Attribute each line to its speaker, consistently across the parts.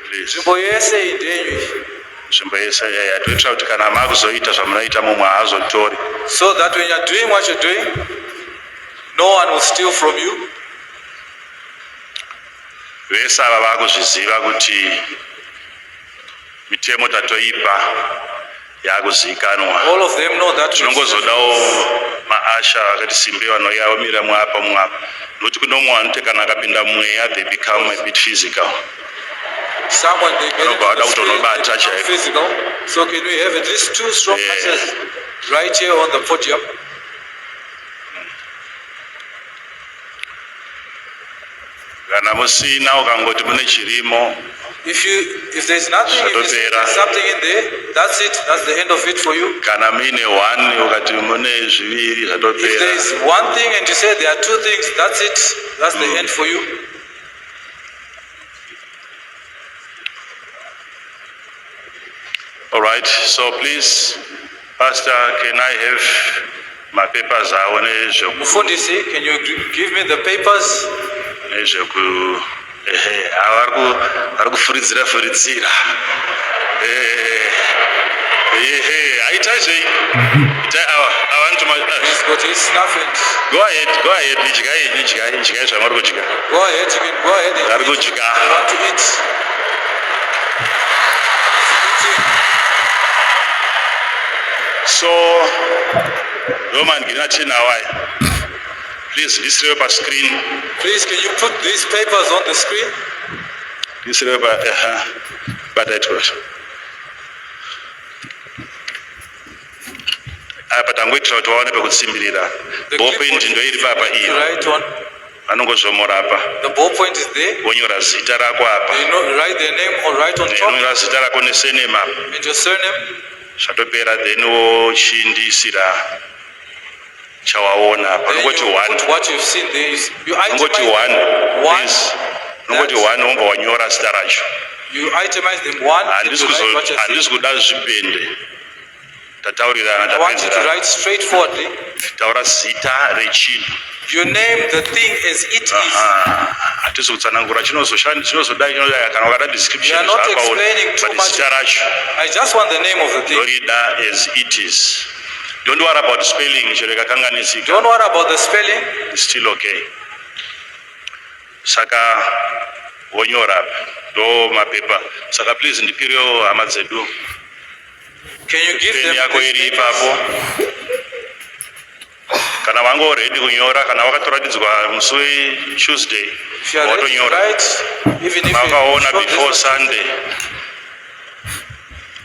Speaker 1: please.
Speaker 2: Nzvimbo yese indenyu.
Speaker 1: Nzvimbo yese toitira kuti kana makuzoita zvamunoita mumwe haazotori.
Speaker 2: So that when you're doing what you're doing, no one will steal from you.
Speaker 1: Vese ava vakuzviziva kuti mitemo tatoipa yakuzikanwa.
Speaker 2: All of them know that.
Speaker 1: Tinongozodawo maasha akati simbe vanouya vamira mwapa mwapa. Nokuti kune mumwe anote kana akapinda mweya they become a bit physical.
Speaker 2: Someone they get into the physical. So can we have at least 2 strong answers right here on the podium?
Speaker 1: Kana musina ukangoti mune chirimo.
Speaker 2: If there's nothing, if there's something in there, that's it. That's the end of it for you.
Speaker 1: Kana mine one ukati mune zviviri zvatopera.
Speaker 2: If there's one thing and you say there are 2 things, that's it. That's the end for you.
Speaker 1: All right, so please, Pastor, can I have my papers?
Speaker 2: Mufundisi, can you give me the papers?
Speaker 1: Ari kufuridzira furidzira. Aitazve.
Speaker 2: He's got his stuff and
Speaker 1: Go ahead, idyai zvamari kudya.
Speaker 2: Go ahead, you can go ahead and
Speaker 1: Ari
Speaker 2: eat.
Speaker 1: kudya.
Speaker 2: I want to eat.
Speaker 1: So, Roman Ginachinawai, please, this is a screen.
Speaker 2: Please, can you put these papers on the screen?
Speaker 1: This is but it was. Apa tangoitira kuti vaone pekutsimbirira. Ballpoint ndoiri papa iyi.
Speaker 2: Right one.
Speaker 1: Vanongozvomora apa.
Speaker 2: The ballpoint is there.
Speaker 1: Vonyora zita rako apa.
Speaker 2: You write their name or right on top.
Speaker 1: Vonyora zita rako nesurname apa.
Speaker 2: And your surname.
Speaker 1: Zvatopera then wochindisira chawaona apa. Nongoti one.
Speaker 2: What you've seen there is you
Speaker 1: Nongoti
Speaker 2: itemize
Speaker 1: one. Please. Nongoti one womba wanyora zita racho.
Speaker 2: You itemize them one and you write what you're
Speaker 1: Handisi kuda zvipende. Tataurirana
Speaker 2: I want you to
Speaker 1: tapedzerana.
Speaker 2: write straightforwardly.
Speaker 1: Taura zita rechinhu.
Speaker 2: You name the thing as it is.
Speaker 1: Hatisi kutsanangura chinozodai kana wakada description
Speaker 2: We are not
Speaker 1: zvakaona
Speaker 2: explaining too
Speaker 1: but
Speaker 2: much.
Speaker 1: zita racho
Speaker 2: I just want the name of the thing.
Speaker 1: dorida as it is. Don't worry about spelling chero ikakanganisika.
Speaker 2: Don't worry about the spelling.
Speaker 1: It's still okay. Saka wonyora ndo mapepa. Saka please ndipiriwo hama dzedu.
Speaker 2: Can you give them
Speaker 1: Yako iri
Speaker 2: these
Speaker 1: ipapo.
Speaker 2: papers?
Speaker 1: Kana wango ready kunyora kana wakatoratidzwa musi Tuesday.
Speaker 2: If you are ready to write, even if
Speaker 1: Makaona
Speaker 2: you
Speaker 1: before Sunday.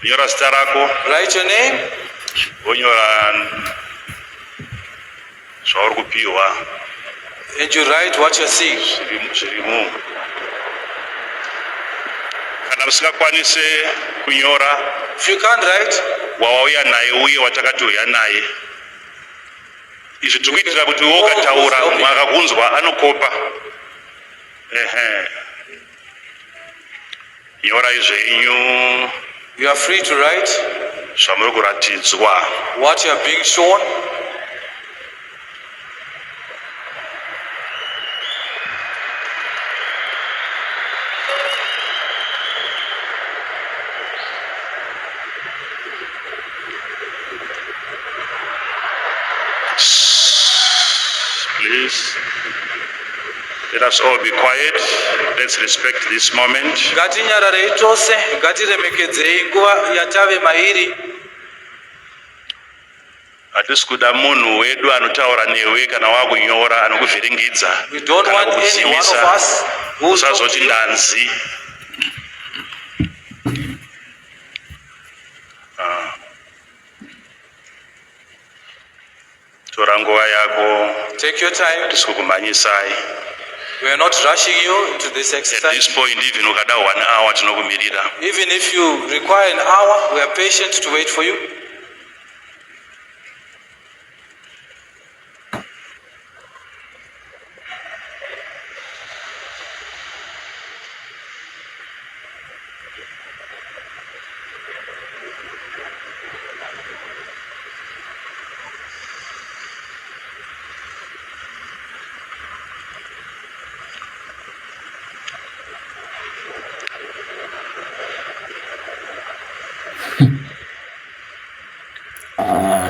Speaker 1: Nyora zita rako.
Speaker 2: write your name,
Speaker 1: Wonyora zvauri kupiwa.
Speaker 2: and you write what you're seeing.
Speaker 1: Zvirimu. Kana usingakwanise kunyora
Speaker 2: If you can't write,
Speaker 1: wawauya naye uye watakatouya naye. Izvi tiri kuitira kuti wakataura mumwe akakunzwa anokopa. Nyorai zvenyu
Speaker 2: you are free to write
Speaker 1: zvamuri kuratidzwa.
Speaker 2: what you are being shown.
Speaker 1: Please, let us all be quiet. Let's respect this moment.
Speaker 2: Ngatinyararei tose, ngatiremekedzei nguva yatave mairi.
Speaker 1: Hatisi kuda munhu wedu anotaura newe kana wakunyora anokuvhiringidza.
Speaker 2: We don't
Speaker 1: kana
Speaker 2: want any one of
Speaker 1: kukudzivisa.
Speaker 2: us who's
Speaker 1: Usazoti ndanzi. Tora nguva yako.
Speaker 2: take your time.
Speaker 1: Hatisi kukumhanyisai.
Speaker 2: We are not rushing you into this
Speaker 1: At
Speaker 2: exercise.
Speaker 1: this point, even ukada 1 hour tinokumirira.
Speaker 2: Even if you require an hour, we are patient to wait for you.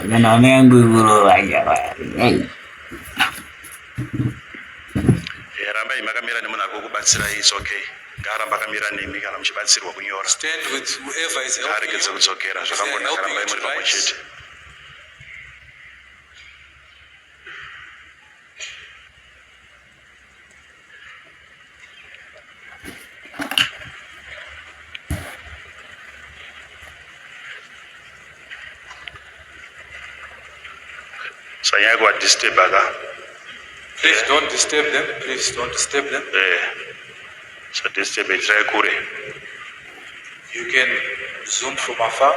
Speaker 3: Naona yangu bro hey.
Speaker 1: Ramba imakamira nemunhu akukubatsirai is okay. Ngaramba akamira nemi kana muchibatsirwa kunyora.
Speaker 2: Stand with whoever is helping
Speaker 1: Aregedze
Speaker 2: you.
Speaker 1: kudzokera zvakangonaka rambai muri pamwe chete. Sanyaya kuwadisturb aka.
Speaker 2: Please don't disturb them. Please don't disturb them.
Speaker 1: So disturb itirai kure.
Speaker 2: You can zoom from afar.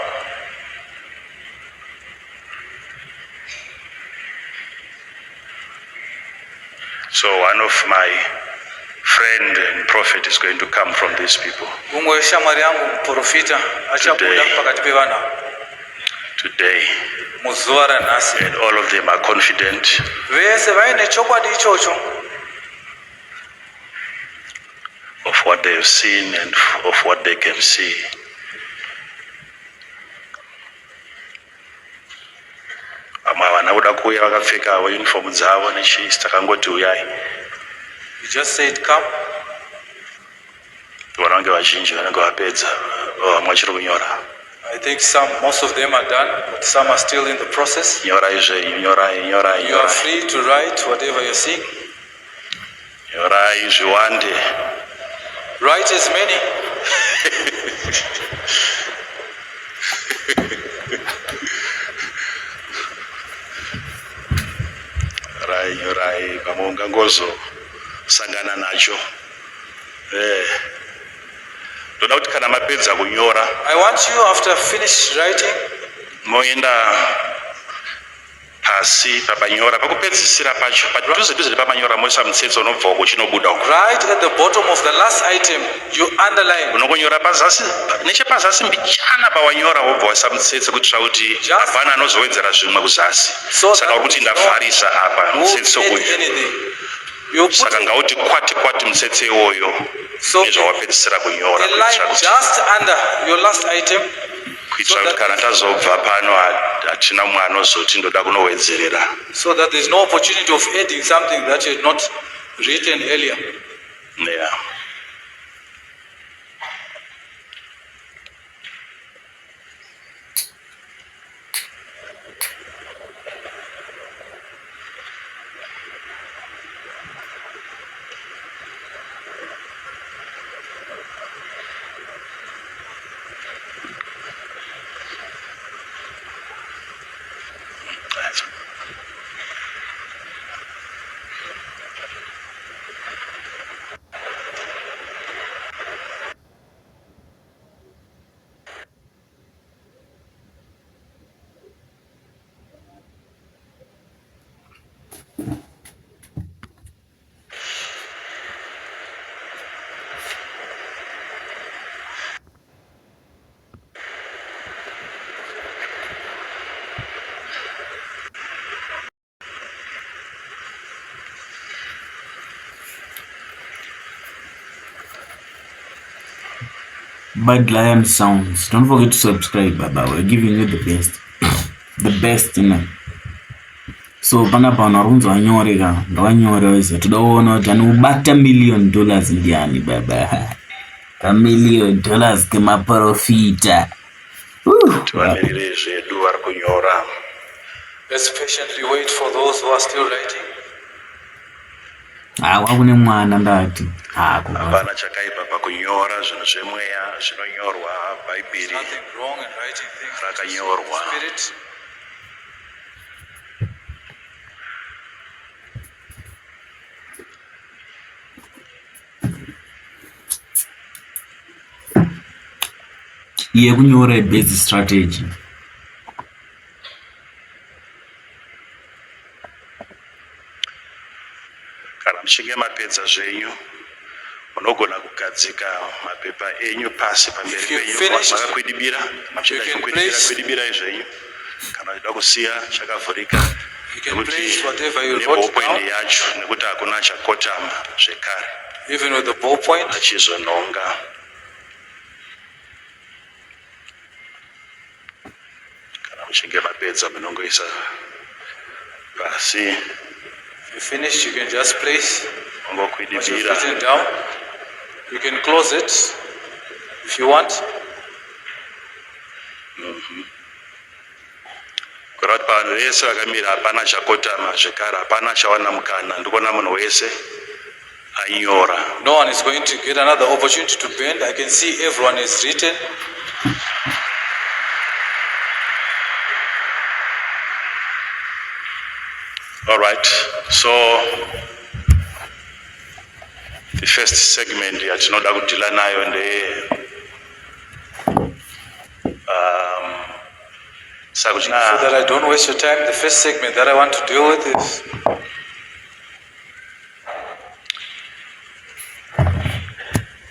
Speaker 1: So one of my friend and prophet is going to come from these people.
Speaker 2: Umwe shamwari yangu mprofita achabuda pakati pevana.
Speaker 1: Today.
Speaker 2: Muzuva ranhasi.
Speaker 1: And all of them are confident.
Speaker 2: Vese vaine chokwadi ichocho.
Speaker 1: Of what they have seen and of what they can see. Vamwe havana kuda kuuya vakapfekawo uniform dzavo nechisi takangoti uyai.
Speaker 2: You just said come.
Speaker 1: Vana vange vazhinji vanenge vapedza vamwe vachiri kunyora.
Speaker 2: I think most of them are done, but some are still in the process.
Speaker 1: Nyorai zvenyu, nyorai.
Speaker 2: You are free to write whatever you're seeing.
Speaker 1: Nyorai zviwande.
Speaker 2: Write as many.
Speaker 1: Nyorai pamwe ungangozosangana nacho. Ndoda kuti kana mapedza kunyora.
Speaker 2: I want you, after finished writing,
Speaker 1: moenda pasi papanyora pakupedzisira pacho padhuze nepamanyora moisa mutsetse unobva uko chinobuda uko.
Speaker 2: Right at the bottom of the last item you underline.
Speaker 1: Unongonyora pazasi nechepazasi mbichana pawanyora wobva waisa mutsetse kuitira kuti hapana anozowedzera zvimwe kuzasi. Saka uri kuti ndavharisa apa mutsetse uyu. Saka ngauti kwati mutsetse iwoyo.
Speaker 2: So the line just under your last item.
Speaker 1: Kuitira kuti kana tazobva pano hatina mumwe anozoti ndoda kunowedzerera.
Speaker 2: So that there is no opportunity of adding something that you had not written earlier.
Speaker 1: Yeah.
Speaker 3: Bad Lion Sounds. Don't forget to subscribe, Baba. We're giving you the best. The best, you know. So panapa unarunza wanyoreka ndawanyore wese tudaona kuti anobata $1 million ndiani baba. $1 million kemaprofita.
Speaker 1: Tivamirire zvedu vari kunyora.
Speaker 2: Let's patiently wait for those who are still writing.
Speaker 3: Kune mwana ndati.
Speaker 1: Hapana chakaipa pakunyora zvinhu zvemweya zvinonyorwa bhaibheri.
Speaker 2: Nothing wrong in writing things.
Speaker 1: Rakanyorwa.
Speaker 2: Spirit.
Speaker 3: Kunyora basic strategy.
Speaker 1: Kana muchinge mapedza zvenyu munogona kugadzika mapepa enyu pasi pamberi penyu makakwidibira machiita zvekukwidibira zvenyu kana uchida kusiya chakavhurika neballpoint yacho nekuti hakuna chakotama zvekare
Speaker 2: even with the ballpoint
Speaker 1: achizononga. muchinge mapedza munongoisa pasi
Speaker 2: If you finished, you can just place what you've
Speaker 1: mongokwidibira.
Speaker 2: written down. You can close it if you want.
Speaker 1: Kurati vanhu vese vakamira hapana chakotama zvekare, hapana chawana mukana. Ndikuona munhu wese anyora.
Speaker 2: No one is going to get another opportunity to bend. I can see everyone is written.
Speaker 1: All right, so the first segment yatinoda kudhila nayo
Speaker 2: So that I don't waste your time, the first segment that I want to deal with is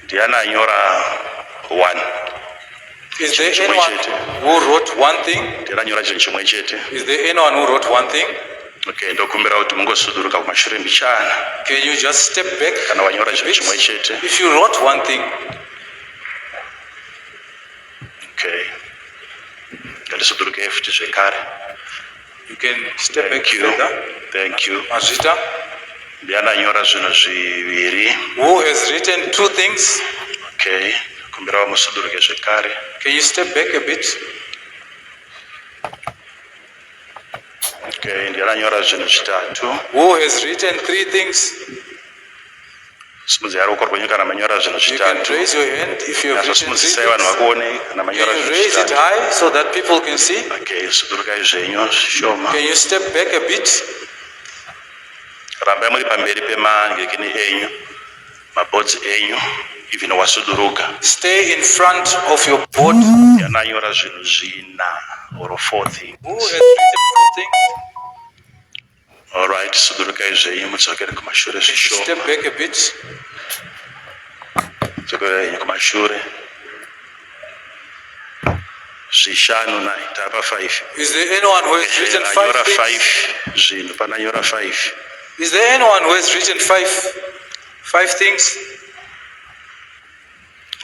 Speaker 1: ndiana anyora 1.
Speaker 2: is there anyone who wrote one thing?
Speaker 1: Ndiana anyora chinhu chimwe chete.
Speaker 2: Is there anyone who wrote one thing?
Speaker 1: Okay, ndokumbira kuti mungosuduruka kumashure mbichana
Speaker 2: Can you just step back?
Speaker 1: kana wanyora
Speaker 2: a
Speaker 1: chinhu
Speaker 2: bit?
Speaker 1: chimwe chete.
Speaker 2: If you wrote one thing,
Speaker 1: Okay, ngatisuduruke futi zvekare.
Speaker 2: you can step back
Speaker 1: Thank you,
Speaker 2: further.
Speaker 1: thank you.
Speaker 2: Mazvita,
Speaker 1: Ndiana anyora zvinhu zviviri.
Speaker 2: who has written two things?
Speaker 1: Okay, kumbira musuduruke zvekare.
Speaker 2: Can you step back a bit?
Speaker 1: Okay, ndiana anyora zvinhu zvitatu.
Speaker 2: Who has written three things?
Speaker 1: Simudzai ruoko rwenyu kana manyora zvinhu
Speaker 2: You can
Speaker 1: zvitatu.
Speaker 2: raise your hand if you have
Speaker 1: Nazvo
Speaker 2: written three
Speaker 1: simudzisai vanhu
Speaker 2: things.
Speaker 1: vakuone kana manyora
Speaker 2: Can you
Speaker 1: zvinhu
Speaker 2: raise it
Speaker 1: zvitatu.
Speaker 2: high so that people can see?
Speaker 1: Okay, sudurukai zvenyu zvishoma.
Speaker 2: Can you step back a bit?
Speaker 1: Rambai muri pamberi pemangekeni enyu, mabhodzi enyu, even wasuduruka.
Speaker 2: Stay in front of your board.
Speaker 1: Yananyora zvinhu zvina or 4 things.
Speaker 2: Who has written four things?
Speaker 1: All right, sudurukai zvenyu mudzokere kumashure
Speaker 2: Can you
Speaker 1: zvishoma.
Speaker 2: step back a bit?
Speaker 1: Dzokerai kumashure. Zvishanu nai tapa 5.
Speaker 2: Is there anyone who has written
Speaker 1: Anyora
Speaker 2: five
Speaker 1: 5
Speaker 2: things?
Speaker 1: zvinhu pananyora 5.
Speaker 2: Is there anyone who has written five things?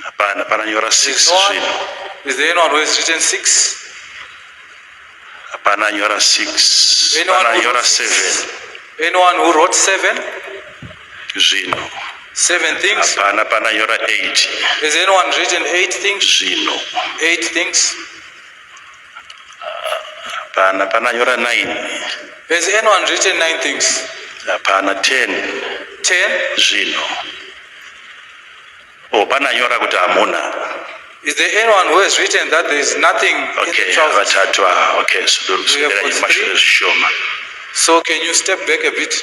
Speaker 1: Hapana, pananyora 6
Speaker 2: Is no one?
Speaker 1: zvinhu.
Speaker 2: Is there anyone who has written six?
Speaker 1: Hapana anyora 6.
Speaker 2: Anyone who
Speaker 1: Pananyora
Speaker 2: wrote
Speaker 1: 7
Speaker 2: Anyone who wrote seven?
Speaker 1: zvinhu.
Speaker 2: 7 things.
Speaker 1: Hapana pananyora 8
Speaker 2: Has anyone written 8 things?
Speaker 1: zvinhu.
Speaker 2: 8 things.
Speaker 1: Hapana pananyora 9.
Speaker 2: Has anyone written 9 things?
Speaker 1: Hapana 10
Speaker 2: 10.
Speaker 1: zvinhu. Oh, pananyora kuti hamuna.
Speaker 2: Is there anyone who has written that there is nothing in
Speaker 1: Okay,
Speaker 2: the trousers?
Speaker 1: vatatu. Okay, sudurukusudirai
Speaker 2: got
Speaker 1: kumashure
Speaker 2: three.
Speaker 1: zvishoma.
Speaker 2: So can you step back a bit?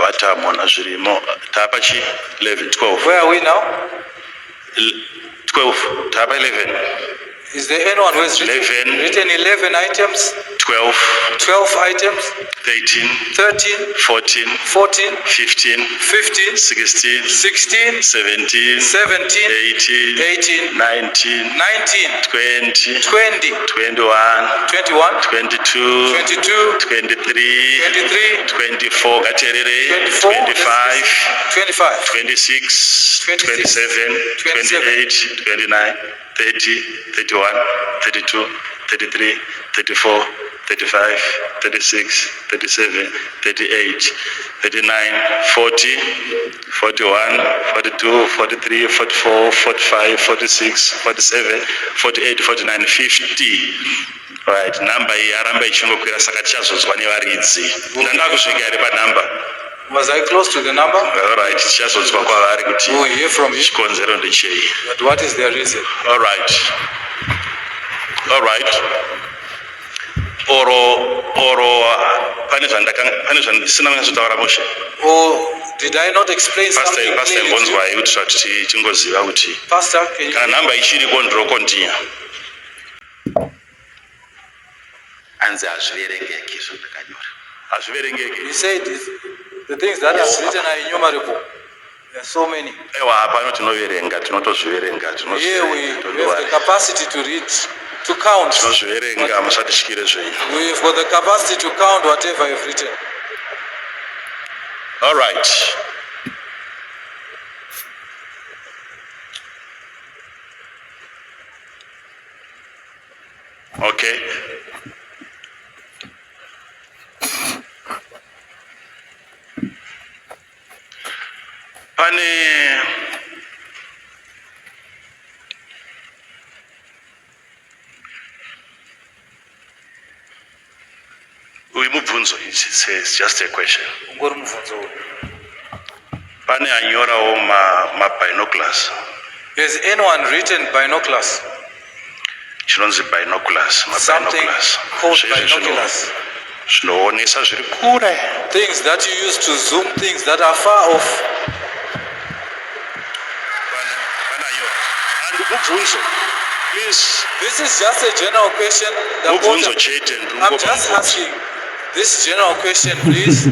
Speaker 1: Vati hamuna zvirimo. Tapa chi 11, 12.
Speaker 2: Where are we now?
Speaker 1: 12. Tapa 11,
Speaker 2: Is there anyone who has
Speaker 1: 11.
Speaker 2: written 11 items?
Speaker 1: 12,
Speaker 2: 12 items?
Speaker 1: 13,
Speaker 2: 13,
Speaker 1: 14,
Speaker 2: 14,
Speaker 1: 15,
Speaker 2: 15,
Speaker 1: 16,
Speaker 2: 16,
Speaker 1: 17,
Speaker 2: 17,
Speaker 1: 18,
Speaker 2: 18,
Speaker 1: 19,
Speaker 2: 19,
Speaker 1: 20,
Speaker 2: 20,
Speaker 1: 21,
Speaker 2: 21,
Speaker 1: 22,
Speaker 2: 22,
Speaker 1: 23,
Speaker 2: 23,
Speaker 1: 24, Gaterere,
Speaker 2: 24,
Speaker 1: 25,
Speaker 2: 25,
Speaker 1: 26, 27, 28, 29, 30, 31, 32, 33, 34, 35, 36, 37, 38, 39, 40, 41, 42, 43, 44, 45, 46, 47, 48, 49, 50. Right, number iyi yaramba ichingokwira saka tichazonzwa nevaridzi. Ndanda kusvika here panumber.
Speaker 2: Was I close to the number?
Speaker 1: All right, tichazonzwa kwavari kuti
Speaker 2: We'll hear from you.
Speaker 1: chikonzero ndechei.
Speaker 2: But what is their reason?
Speaker 1: All right. All right. Oro pane zvandisina kunyazotaura mushe.
Speaker 2: Or did I not explain
Speaker 1: Pastor
Speaker 2: something clearly to you?
Speaker 1: ngonzwai kuti tingoziva kuti
Speaker 2: Pastor, can
Speaker 1: kana
Speaker 2: you?
Speaker 1: nhamba ichiriko ndinokontinya.
Speaker 4: Anzi hazviverengeki zvandakanyora.
Speaker 1: Hazviverengeki.
Speaker 2: He said the things that are written are innumerable. There are so many.
Speaker 1: Ewa pano tinoverenga, tinotozviverenga,
Speaker 2: Here we have the capacity to read, to count.
Speaker 1: tinozviverenga musatityire zvenyu.
Speaker 2: We've got the capacity to count whatever you've written.
Speaker 1: All right. Okay. pane uyu mubvunzo, it's just a question.
Speaker 2: ungori mubvunzo uyu.
Speaker 1: Pane anyorawo mabinoculars.
Speaker 2: Has anyone written binoculars?
Speaker 1: Chinonzi binoculars,
Speaker 2: Something
Speaker 1: mabinoculars.
Speaker 2: called
Speaker 1: Zvezvi
Speaker 2: binoculars.
Speaker 1: zvinoonesa zviri kure.
Speaker 2: Things that you use to zoom things that are far off.
Speaker 1: Pane anyora. And mubvunzo, please.
Speaker 2: This is just a general question.
Speaker 1: Mubvunzo chete,
Speaker 2: I'm just asking this general question, please.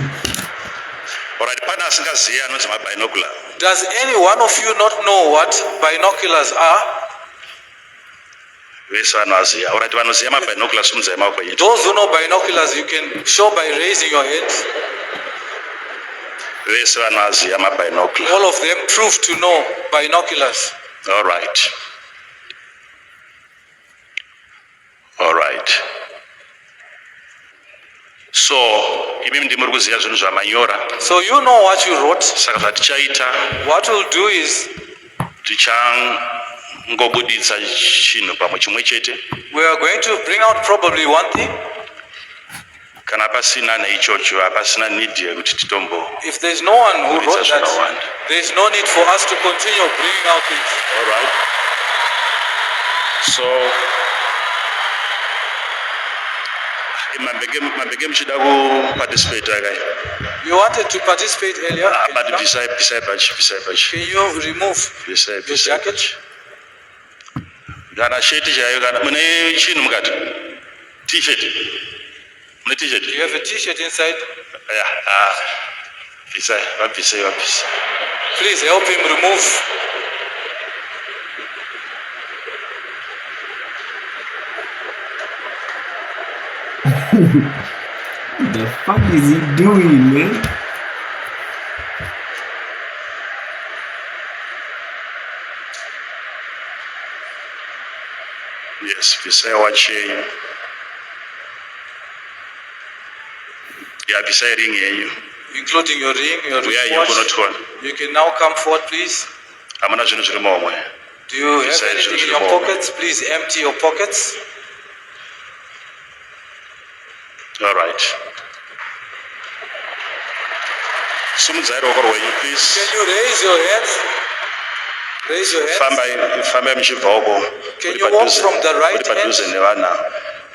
Speaker 1: Alright, pane asingazivi anonzi mabinocular.
Speaker 2: Does any one of you not know what binoculars are?
Speaker 1: Vese vanoziva. Alright, vanoziva mabinoculars simudzai maoko enyu.
Speaker 2: Those who know binoculars, you can show by raising your hands.
Speaker 1: Vese vanoziva mabinocular.
Speaker 2: All of them prove to know binoculars.
Speaker 1: Alright. Alright. So, imi ndimuri kuziva zvinhu zvamanyora.
Speaker 2: So you know what you wrote.
Speaker 1: Saka zvatichaita,
Speaker 2: What we'll do is
Speaker 1: tichangobuditsa chinhu pamwe chimwe chete.
Speaker 2: we are going to bring out probably one thing.
Speaker 1: Kana pasina neichocho, hapasina need yekuti titombo.
Speaker 2: If there's no one who wrote
Speaker 1: It's a
Speaker 2: that,
Speaker 1: one.
Speaker 2: there's no need for us to continue bringing out things.
Speaker 1: Alright. So, mambege muchida kuparticipate akai.
Speaker 2: You wanted to participate earlier.
Speaker 1: But pisai pachi.
Speaker 2: Can you remove
Speaker 1: Pisai
Speaker 2: your jacket?
Speaker 1: Kana sheti chaiyo kana mune chinhu mukati. T-shirt. Mune t-shirt.
Speaker 2: Do you have a t-shirt inside?
Speaker 1: Yeah. Pisai, vabvisei.
Speaker 2: Please help him remove.
Speaker 3: The fuck is he doing, man?
Speaker 1: Yes, pisai watch yenyu. Yeah, pisai ring yenyu.
Speaker 2: Including your ring, your
Speaker 1: Uya
Speaker 2: wristwatch.
Speaker 1: kunotwara.
Speaker 2: You can now come forward, please.
Speaker 1: Hamuna zvinhu zviri momwe.
Speaker 2: Do you have
Speaker 1: Beside
Speaker 2: anything in
Speaker 1: your
Speaker 2: your
Speaker 1: wallet.
Speaker 2: pockets? Please empty your pockets.
Speaker 1: Alright. Simudzai ruoko rwenyu, please.
Speaker 2: Can you raise your hands? Raise your hands.
Speaker 1: Fambai muchibva uko.
Speaker 2: Can you walk from the right
Speaker 1: padhuze
Speaker 2: hand?
Speaker 1: nevana.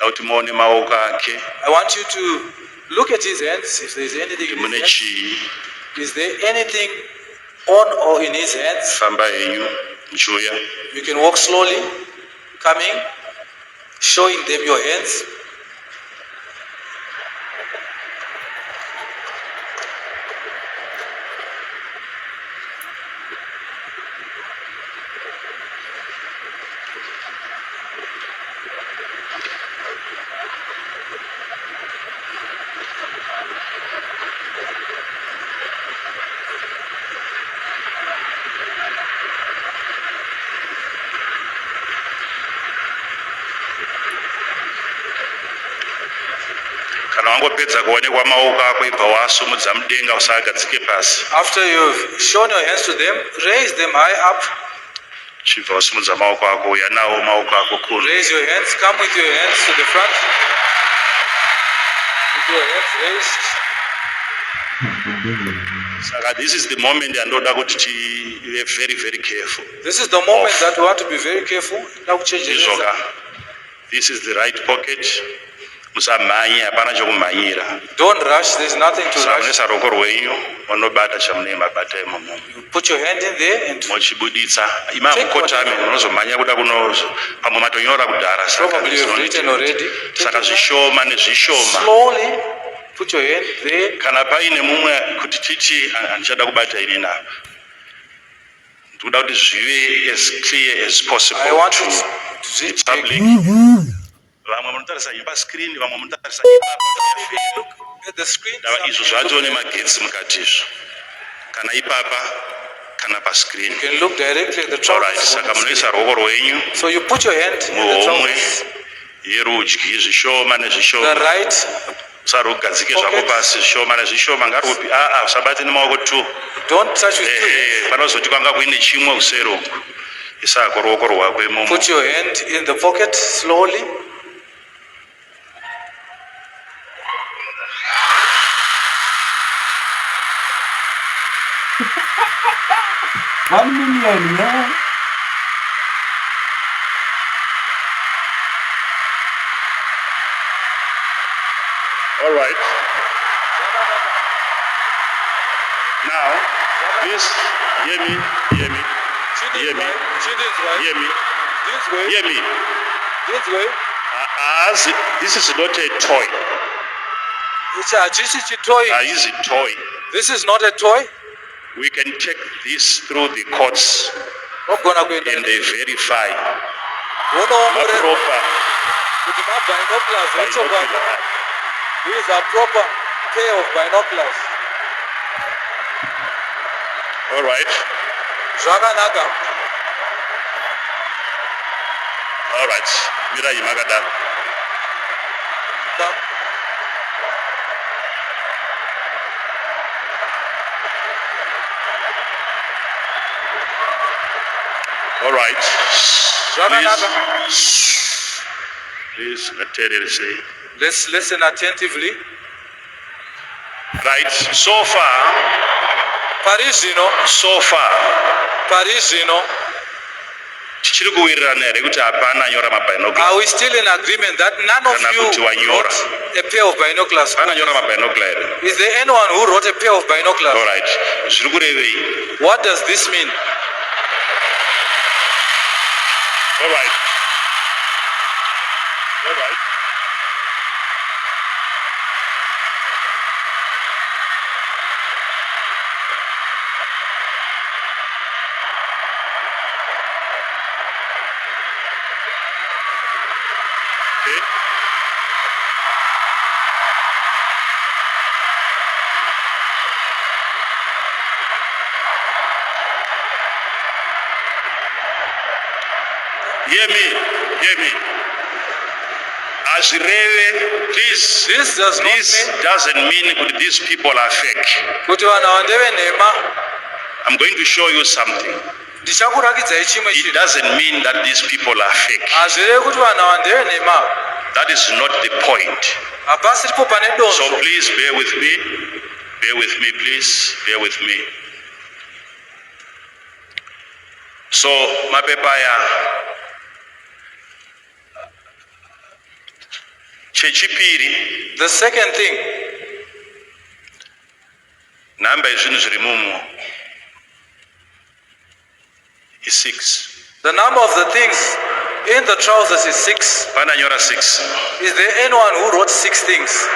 Speaker 1: Kuti muone maoko ake.
Speaker 2: I want you to look at his hands. If there's anything in
Speaker 1: Mune
Speaker 2: his hands.
Speaker 1: chii.
Speaker 2: Is there anything on or in his hands?
Speaker 1: Fambai henyu. Muchiuya.
Speaker 2: You can walk slowly, coming, showing them your hands.
Speaker 1: Kana wangopedza kuonekwa maoko ako ibva wasumudza mudenga usagadzike pasi.
Speaker 2: After you've shown your hands to them, raise them high up.
Speaker 1: Chibva wasumudza maoko ako, uya nawo maoko ako kuno.
Speaker 2: Raise your hands. Come with your hands to the front. With your hands raised.
Speaker 1: Saka this is the moment yandoda kuti tive very very careful.
Speaker 2: This is the moment that we want to be very careful. Now change your
Speaker 1: Izvoka.
Speaker 2: hands.
Speaker 1: This is the right pocket. Musamhanye, hapana chokumhanyira.
Speaker 2: Don't rush. There's nothing to
Speaker 1: Saka
Speaker 2: rush.
Speaker 1: munesa ruoko rwenyu munobata chamunenge mabata imomo.
Speaker 2: You put your hand in there and
Speaker 1: Muchibuditsa. Ima mukotame munozomhanya kuda pamwe matonyora kudhara.
Speaker 2: probably you've written already.
Speaker 1: Saka zvishoma nezvishoma.
Speaker 2: Slowly put your hand there.
Speaker 1: Kana paine mumwe kuti titi andichada kubata ini napa. Ndikuda kuti zvive as clear as possible
Speaker 2: I want
Speaker 1: to
Speaker 2: it to
Speaker 1: the
Speaker 2: be
Speaker 1: public.
Speaker 2: big.
Speaker 1: Vamwe munotarisa imba screen, vamwe munotarisa ipapa.
Speaker 2: Look at the screen.
Speaker 1: Dava izvo zvatoo nemagetsi mukatizvo. Kana ipapa kana pascreen.
Speaker 2: You can look directly at the
Speaker 1: Alright,
Speaker 2: trousers.
Speaker 1: saka munoisa ruoko rwenyu
Speaker 2: So you put your hand in the
Speaker 1: muhomwe
Speaker 2: trousers.
Speaker 1: yerudyi zvishoma
Speaker 2: The
Speaker 1: nezvishoma.
Speaker 2: right
Speaker 1: Sarugadzike zvako pasi zvishoma nezvishoma ngarupi usabate nemaoko tu.
Speaker 2: Don't touch with 2 hands.
Speaker 1: Panozoti kwanga kuine chimwe kuseri uku. Isako ruoko rwako imomo.
Speaker 2: Put your hand in the pocket slowly.
Speaker 3: $1 million, yeah.
Speaker 1: All right. Now, please hear me.
Speaker 2: Chin is
Speaker 1: Hear me.
Speaker 2: right. Chin is right.
Speaker 1: Hear me.
Speaker 2: This way.
Speaker 1: Hear me.
Speaker 2: This way.
Speaker 1: As this is not a toy.
Speaker 2: It's a toy.
Speaker 1: Is a toy.
Speaker 2: This is not a toy.
Speaker 1: We can take this through the courts and they verify proper binocular.
Speaker 2: These are proper pair of binoculars.
Speaker 1: All right.
Speaker 2: Zvakanaka.
Speaker 1: All right. Mirai Magadar. All right. Please, say.
Speaker 2: Let's listen attentively.
Speaker 1: Right. So far, tichiri kuwirirana here kuti hapana anyora mabinocular.
Speaker 2: Are we still in agreement that none of you wrote a pair of binoculars?
Speaker 1: Hapana anyora mabinocular here.
Speaker 2: Is there anyone who wrote a pair of binoculars?
Speaker 1: All right. Zviri kurevei?
Speaker 2: What does this mean?
Speaker 1: All right. All right. Okay. Hear me. Azireve, please.
Speaker 2: This
Speaker 1: doesn't mean that these people are fake.
Speaker 2: kuti vanhu ava ndevenhema.
Speaker 1: I'm going to show you something.
Speaker 2: Ndichakurakidzai chimwe
Speaker 1: It
Speaker 2: chinhu.
Speaker 1: doesn't mean that these people are fake.
Speaker 2: Hazvirevi kuti vanhu ava ndevenhema.
Speaker 1: That is not the point.
Speaker 2: Hapasiripo pane
Speaker 1: So
Speaker 2: donzvo.
Speaker 1: please bear with me. Bear with me, please. Bear with me. So, mapepa aya chechipiri,
Speaker 2: The second thing,
Speaker 1: namba yezvinhu zviri mumo is 6.
Speaker 2: the number of the things in the trousers is 6.
Speaker 1: Pananyora 6.
Speaker 2: Is there anyone who wrote 6 things?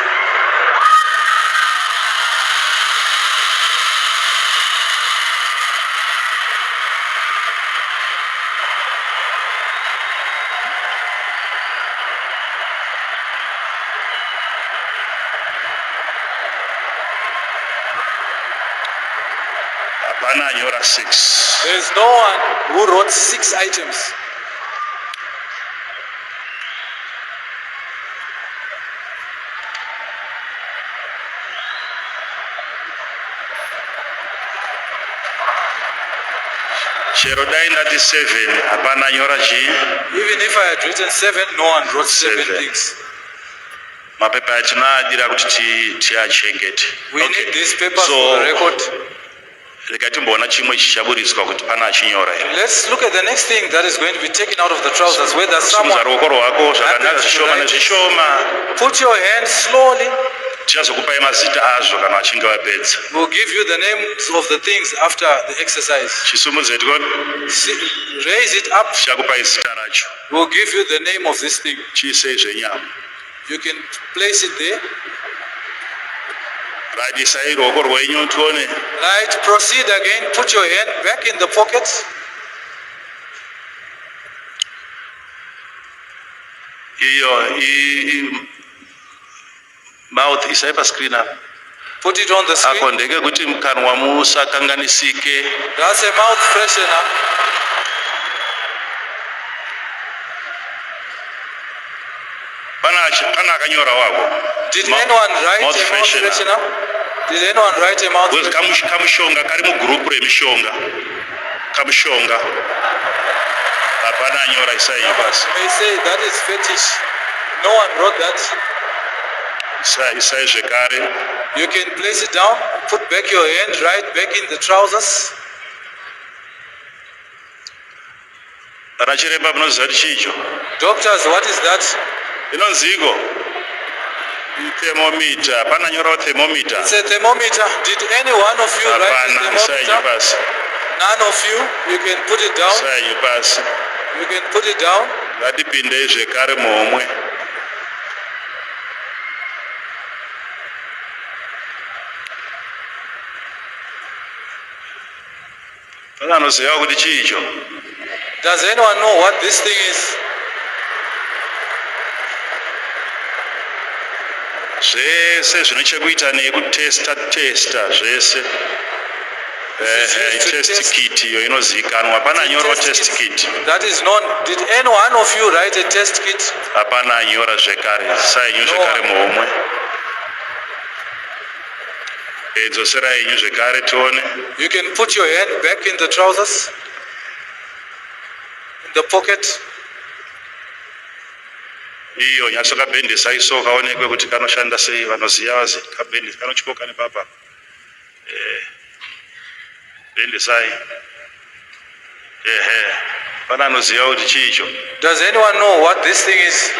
Speaker 1: Pananyora 6.
Speaker 2: There is no one who wrote 6 items.
Speaker 1: Chero dai ndati 7, hapana nyora chii.
Speaker 2: Even if I had written 7, no one wrote 7
Speaker 1: 7.
Speaker 2: things.
Speaker 1: Mapepa atinoadira kuti tiachengete.
Speaker 2: We need these papers
Speaker 1: So,
Speaker 2: for the record.
Speaker 1: rega timboona chimwe chichaburiswa kuti pana achinyora here.
Speaker 2: Let's look at the next thing that is going to be taken out of the trousers, whether
Speaker 1: Simudza
Speaker 2: someone...
Speaker 1: ruoko rwako zvakanaka zvishoma nezvishoma.
Speaker 2: Put your hand slowly.
Speaker 1: Tichazokupai mazita azvo kana vachinge vapedza.
Speaker 2: We'll give you the names of the things after the exercise.
Speaker 1: Chisumudze tikoni
Speaker 2: Raise it up.
Speaker 1: tichakupai zita racho.
Speaker 2: We'll give you the name of this thing.
Speaker 1: Chiisei zvenyama.
Speaker 2: You can place it there.
Speaker 1: Radisai ruoko rwenyu tione.
Speaker 2: Right, proceed again. Put your hand back in the pocket.
Speaker 1: Iyo mouth isai pascreen apa.
Speaker 2: Put it on the
Speaker 1: Ako
Speaker 2: screen.
Speaker 1: ndeke kuti mukanwa musakanganisike.
Speaker 2: That's a mouth freshener.
Speaker 1: Pana pana akanyora wako.
Speaker 2: Did anyone write
Speaker 1: Mouth
Speaker 2: a mouth
Speaker 1: freshener.
Speaker 2: freshener? Did anyone write a mouth
Speaker 1: Wezi
Speaker 2: freshener?
Speaker 1: kamushonga kari mugroup remishonga. Kamushonga. Hapana anyora isai basi.
Speaker 2: May say that is fetish. No one wrote that.
Speaker 1: Isai zvekare.
Speaker 2: You can place it down, put back your hand right back in the trousers.
Speaker 1: Rachiremba munoziva chicho.
Speaker 2: Doctors, what is that?
Speaker 1: Inonziko. Thermometer. Pana nyora thermometer.
Speaker 2: It's a thermometer. Did any one of you write a
Speaker 1: Hapana isai
Speaker 2: thermometer?
Speaker 1: basi.
Speaker 2: None of you. You can put it down.
Speaker 1: Isai basi.
Speaker 2: You can put it down.
Speaker 1: Ngatipinde zvekare momwe. Anoziva kuti chicho.
Speaker 2: Does anyone know what this thing is?
Speaker 1: Zvese zvinechekuita nekutesta zvese. Test kit iyo inozikanwa. Hapana nyora test kit.
Speaker 2: That is known. Did any one of you write a test kit?
Speaker 1: Hapana nyora zvekare. Sai nyu zvekare momwe. Dzosera yenyu zvekare tione.
Speaker 2: You can put your hand back in the trousers, in the pocket.
Speaker 1: Iyo nyatso kabhendesa iso kaonekwe kuti kanoshanda sei vanoziva vazi kabhendesa kanochipoka nepapa. Bhendesai. Pana anoziva kuti chicho.
Speaker 2: Does anyone know what this thing is?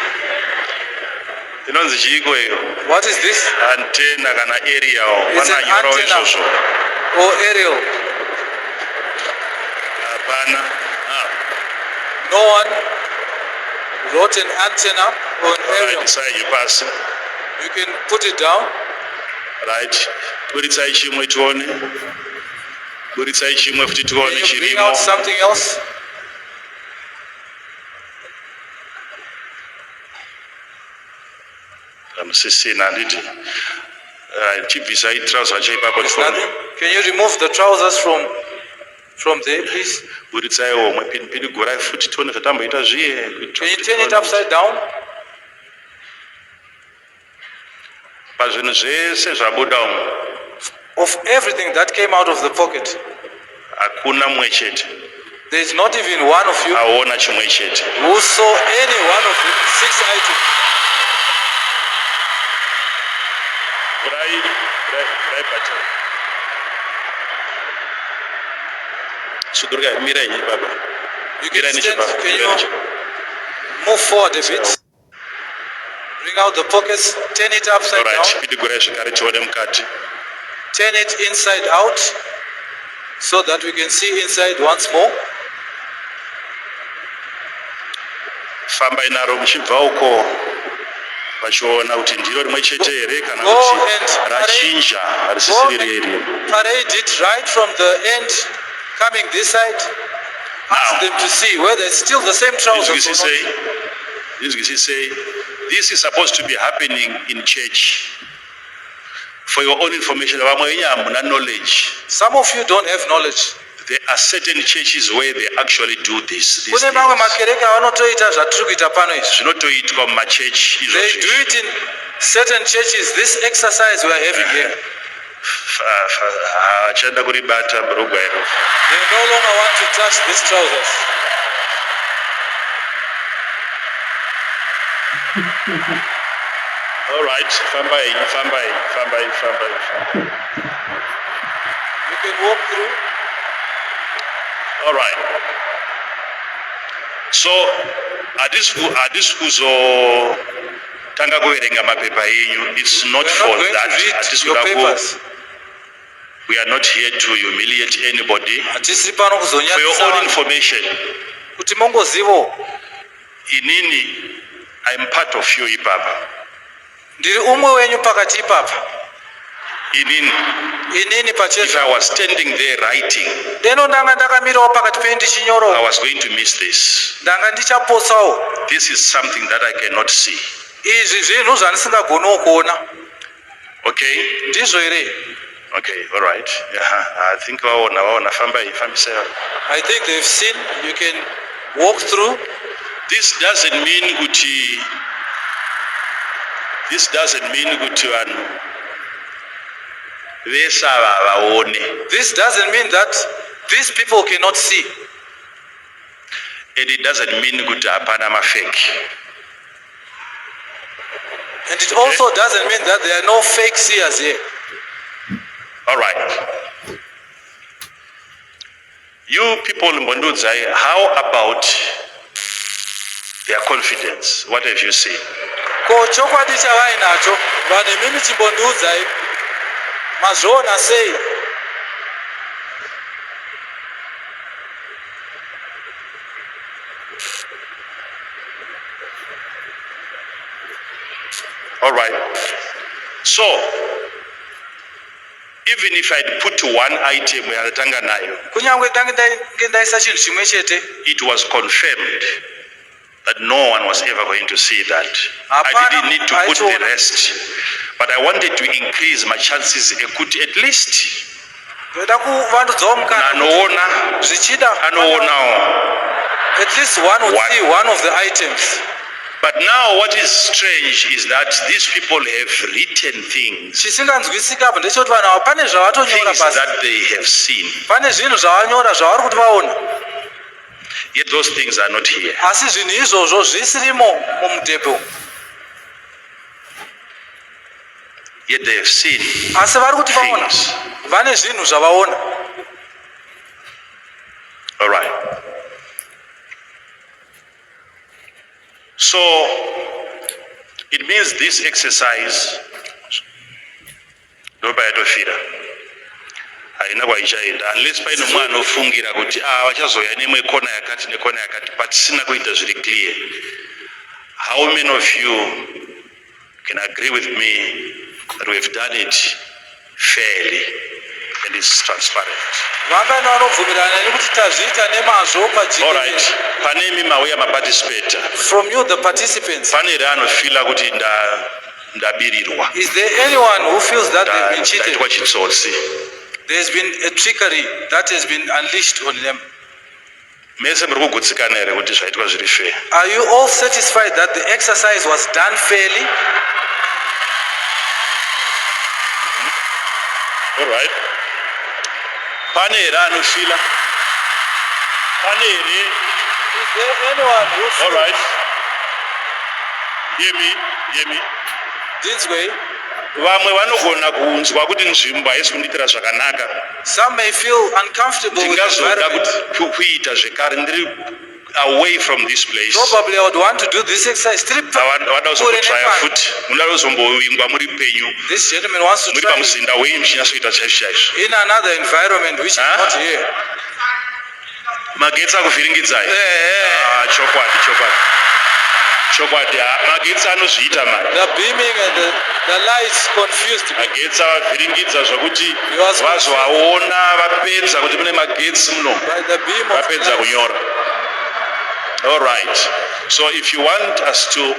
Speaker 1: Inonzi chiko iyo.
Speaker 2: What is this?
Speaker 1: Antenna kana aerial.
Speaker 2: It's
Speaker 1: Pana
Speaker 2: an
Speaker 1: nyora
Speaker 2: antenna
Speaker 1: izvozvo.
Speaker 2: or aerial.
Speaker 1: Hapana.
Speaker 2: No one wrote an antenna or an aerial.
Speaker 1: Right, sai pasi.
Speaker 2: You can put it down.
Speaker 1: Right. Buritsai chimwe tione. Buritsai chimwe futi
Speaker 2: Can
Speaker 1: tione
Speaker 2: you bring
Speaker 1: chirimo.
Speaker 2: out something else?
Speaker 1: Amusisina nditi. Chibvisai trouser chaipapo
Speaker 2: There's
Speaker 1: tione.
Speaker 2: nothing. Can you remove the trousers from there, please?
Speaker 1: Buritsai omwe pini gurai futi tione zvatamboita zviye.
Speaker 2: Can you turn it upside down?
Speaker 1: Pazvinhu zvese zvabuda umu.
Speaker 2: Of everything that came out of the pocket,
Speaker 1: Hakuna mumwe chete.
Speaker 2: there is not even one of you
Speaker 1: Aona chimwe chete.
Speaker 2: who saw any one of the 6 items.
Speaker 1: Gurai button. Sudurga mirai baba.
Speaker 2: You can
Speaker 1: Mirai
Speaker 2: stand.
Speaker 1: nichibaba.
Speaker 2: Can you move forward a bit? Bring out the pockets, turn it upside
Speaker 1: Alright,
Speaker 2: down,
Speaker 1: pidi gurai zvekare tione mukati.
Speaker 2: turn it inside out so that we can see inside once more.
Speaker 1: Fambai naro muchibva uko vachiona kuti ndiro rimwe chete here kana
Speaker 2: Go
Speaker 1: kuti
Speaker 2: and
Speaker 1: rachinja
Speaker 2: Go
Speaker 1: harisisiri
Speaker 2: and
Speaker 1: riri.
Speaker 2: parade it right from the end, coming this side. Ask
Speaker 1: Now.
Speaker 2: them to see whether it's still the same trousers or not.
Speaker 1: This say this is supposed to be happening in church. For your own information, vamwe venyu hamuna knowledge.
Speaker 2: Some of you don't have knowledge.
Speaker 1: There are certain churches where they actually do this. These
Speaker 2: Kune mamwe
Speaker 1: things.
Speaker 2: makereke avanotoita zvatiri kuita pano izvi.
Speaker 1: Zvinotoitwa mumachechi
Speaker 2: They do
Speaker 1: izvozvo.
Speaker 2: it in certain churches. This exercise we are having here.
Speaker 1: Achada kuribata bhurugwa iro.
Speaker 2: They no longer want to touch these trousers.
Speaker 1: All right, fambai.
Speaker 2: You can walk through.
Speaker 1: All right. So hadisi kuzotanga kuverenga mapepa enyu. It's not
Speaker 2: We are
Speaker 1: for
Speaker 2: not going
Speaker 1: that.
Speaker 2: to read
Speaker 1: Hadisi
Speaker 2: your
Speaker 1: kuda
Speaker 2: papers.
Speaker 1: we are not here to humiliate anybody.
Speaker 2: Hatisi pano
Speaker 1: For your
Speaker 2: kuzonyadzisa
Speaker 1: own
Speaker 2: vanhu.
Speaker 1: information,
Speaker 2: Kuti mongozivo,
Speaker 1: inini, I'm part of you ipapa.
Speaker 2: ndiri umwe wenyu pakati ipapa.
Speaker 1: Inini,
Speaker 2: Inini
Speaker 1: if
Speaker 2: pachedu.
Speaker 1: I was standing there writing,
Speaker 2: Deno ndanga ndakamirawo pakati penyu
Speaker 1: I
Speaker 2: ndichinyorowa.
Speaker 1: was going to miss this.
Speaker 2: Ndanga ndichapotsawo.
Speaker 1: This is something that I cannot see.
Speaker 2: Izvi zvinhu zvandisingagoniwo kuona.
Speaker 1: Okay?
Speaker 2: Ndizvo here.
Speaker 1: Okay, all right. Yeah, I think waona fambisai.
Speaker 2: I think they've seen. You can walk through.
Speaker 1: This doesn't mean kuti This doesn't mean kuti vanhu vese ava havaone.
Speaker 2: This doesn't mean that these people cannot see.
Speaker 1: And it doesn't mean kuti hapana mafeki.
Speaker 2: And it also doesn't mean that there are no fake seers here.
Speaker 1: All right. You people in Mbondudzai, how about their confidence? What have you seen?
Speaker 2: Ko chokwadi chavainacho vane mimi chimbondudzai mazviona sei?
Speaker 1: All right. So, even if I'd put one item yaratanga nayo,
Speaker 2: Kunyangwe tange ndaisa chinhu chimwe chete,
Speaker 1: it was confirmed that no one was ever going to see that. I didn't need to put the rest, but I wanted to increase my chances ekuti at least
Speaker 2: ndoda kuvandudzawo mukana
Speaker 1: anoona
Speaker 2: zvichida
Speaker 1: anoonawo.
Speaker 2: at least one would see one of the items.
Speaker 1: But now what is strange is that these people have written things,
Speaker 2: Chisinganzwisika apa ndechekuti vanhu ava pane zvavatonyora
Speaker 1: things
Speaker 2: pasi,
Speaker 1: that they have seen,
Speaker 2: pane zvinhu zvavanyora zvavari kuti vaona,
Speaker 1: yet those things are not here.
Speaker 2: asi zvinhu izvozvo zvisirimo mumudhebho,
Speaker 1: Yet they have seen
Speaker 2: asi vari kuti vaona,
Speaker 1: things.
Speaker 2: vane zvinhu zvavaona.
Speaker 1: All right. So it means this exercise ndoba yatofira haina kwaichaenda unless paine mumwe anofungira kuti vachazoya nemwe kona yakati nekona yakati patisina kuita zviri clear. How many of you can agree with me that we have done it fairly and it's transparent?
Speaker 2: Vangani vanobvumirana nekuti tazviita nemazvo
Speaker 1: All
Speaker 2: pajekerere.
Speaker 1: right. Pane imi mauya maparticipata.
Speaker 2: From you the participants,
Speaker 1: Pane ere anofila kuti ndabirirwa.
Speaker 2: is there anyone who feels that they've been cheated?
Speaker 1: Ndaitwa chitsotsi.
Speaker 2: There's been a trickery that has been unleashed on them.
Speaker 1: Mese muri kugutsikana ere kuti zvaitwa zviri fair?
Speaker 2: Are you all satisfied that the exercise was done fairly?
Speaker 1: All right. Pane ere anofila? Pane ere?
Speaker 2: Is there anyone who
Speaker 1: All
Speaker 2: feels
Speaker 1: right. Hear me.
Speaker 2: this way?
Speaker 1: Vamwe vanogona kunzwa kuti nzvimbo haisi kundiitira zvakanaka.
Speaker 2: Some may feel uncomfortable with the
Speaker 1: Ndingazoda
Speaker 2: environment.
Speaker 1: kuti kuita zvekare ndiri away from this place.
Speaker 2: Probably I would want to do this exercise.
Speaker 1: Vada kuzombotraya futi. Munoda kuzombovingwa muri penyu.
Speaker 2: This gentleman wants to
Speaker 1: Muri
Speaker 2: try
Speaker 1: pamuzinda wenyu muchinyatsoita chaizvo chaizvo.
Speaker 2: in another environment which is
Speaker 1: Huh?
Speaker 2: not here.
Speaker 1: Magetsi akuvhiringidzai. Chokwadi. Magetsi anozviita mani.
Speaker 2: The beaming and the lights confused me.
Speaker 1: Magetsi avhiringidza zvokuti
Speaker 2: was
Speaker 1: vazoaona vapedza kuti mune magetsi muno.
Speaker 2: By the beam of
Speaker 1: Vapedza
Speaker 2: light.
Speaker 1: kunyora. All right. So if you want us to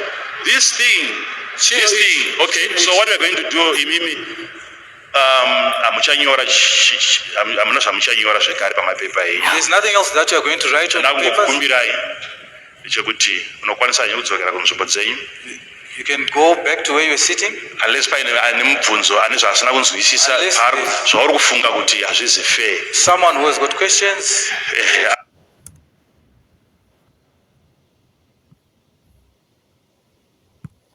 Speaker 1: this thing, okay. So what we are going to do imimi hamuchanyora hamuna zvamuchanyora zvekare pamapepa enyu.
Speaker 2: There's nothing else that you are going to write on the papers.
Speaker 1: Ndakungokukumbirai ndechekuti unokwanisa kudzokera kunzvimbo dzenyu.
Speaker 2: You can go back to where you're sitting.
Speaker 1: Unless paine ane mubvunzo ane zvaasina kunzwisisa
Speaker 2: Unless
Speaker 1: paro zvauri kufunga kuti hazvizi fair.
Speaker 2: Someone who has got questions.